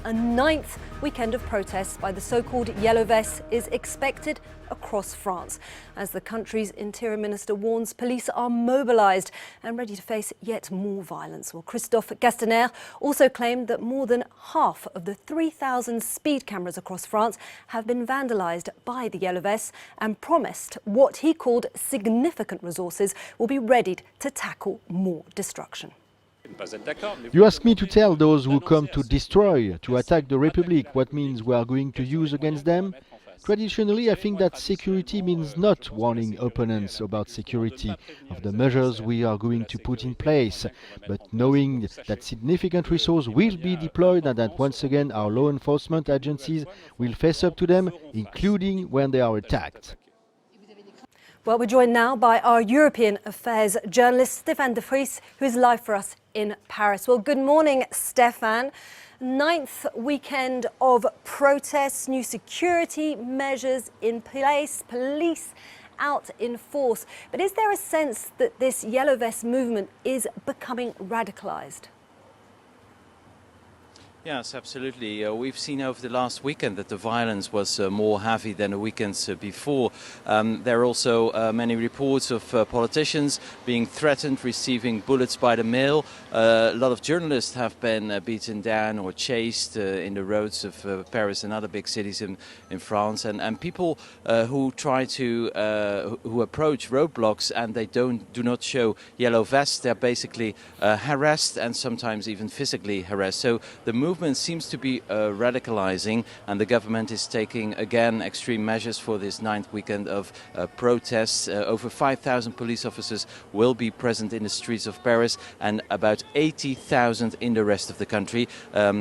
A ninth weekend of protests by the so-called Yellow Vests is expected across France. As the country's interior minister warns, police are mobilised and ready to face yet more violence. Well, Christophe Castaner also claimed that more than half of the 3,000 speed cameras across France have been vandalised by the Yellow Vests and promised what he called significant resources will be readied to tackle more destruction. You ask me to tell those who come to destroy, to attack the Republic, what means we are going to use against them? Traditionally, I think that security means not warning opponents about security, of the measures we are going to put in place, but knowing that significant resources will be deployed and that once again our law enforcement agencies will face up to them, including when they are attacked. Well, we're joined now by our European Affairs journalist, Stéphane de Vries, who is live for us in Paris. Well, good morning, Stéphane. Ninth weekend of protests, new security measures in place, police out in force. But is there a sense that this Yellow Vest movement is becoming radicalised? Yes, absolutely. We've seen over the last weekend that the violence was more heavy than the weekends before. There are also many reports of politicians being threatened, receiving bullets by the mail. A lot of journalists have been beaten down or chased in the roads of Paris and other big cities in France. And people who try to who approach roadblocks and they do not show yellow vests, they're basically harassed and sometimes even physically harassed. So the movement seems to be radicalizing, and the government is taking again extreme measures for this ninth weekend of protests. Over 5,000 police officers will be present in the streets of Paris and about 80,000 in the rest of the country.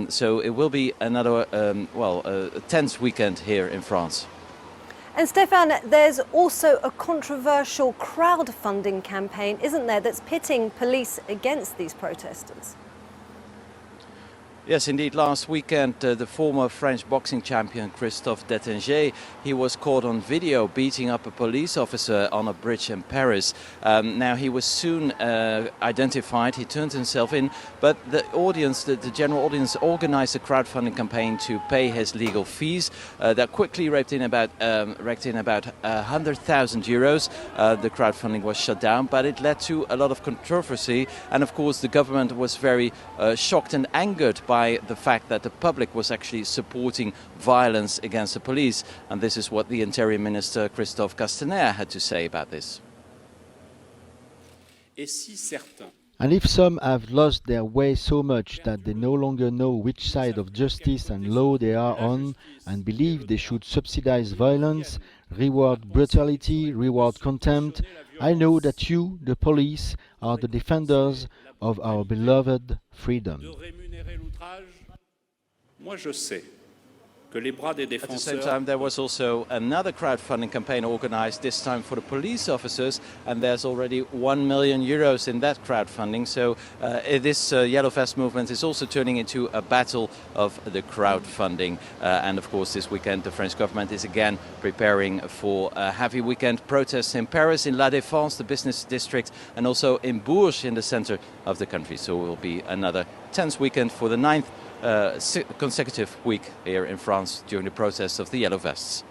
So it will be another a tense weekend here in France. And Stéphane, there's also a controversial crowdfunding campaign, isn't there, that's pitting police against these protesters? Yes, indeed. Last weekend, the former French boxing champion Christophe Détinger, he was caught on video beating up a police officer on a bridge in Paris. Now, he was soon identified. He turned himself in, but the audience, the general audience, organized a crowdfunding campaign to pay his legal fees. That quickly raked in about 100,000 euros. The crowdfunding was shut down, but it led to a lot of controversy. And of course, the government was very shocked and angered by the fact that the public was actually supporting violence against the police. And this is what the Interior Minister Christophe Castaner had to say about this. And if some have lost their way so much that they no longer know which side of justice and law they are on and believe they should subsidize violence, reward brutality, reward contempt, I know that you, the police, are the defenders of our beloved freedom. At the same time, there was also another crowdfunding campaign organized, this time for the police officers, and there's already 1 million euros in that crowdfunding. So this Yellow Vest movement is also turning into a battle of the crowdfunding. And of course, this weekend, the French government is again preparing for a heavy weekend protests in Paris, in La Défense, the business district, and also in Bourges, in the center of the country. So it will be another tense weekend for the ninth consecutive week here in France during the protests of the Yellow Vests.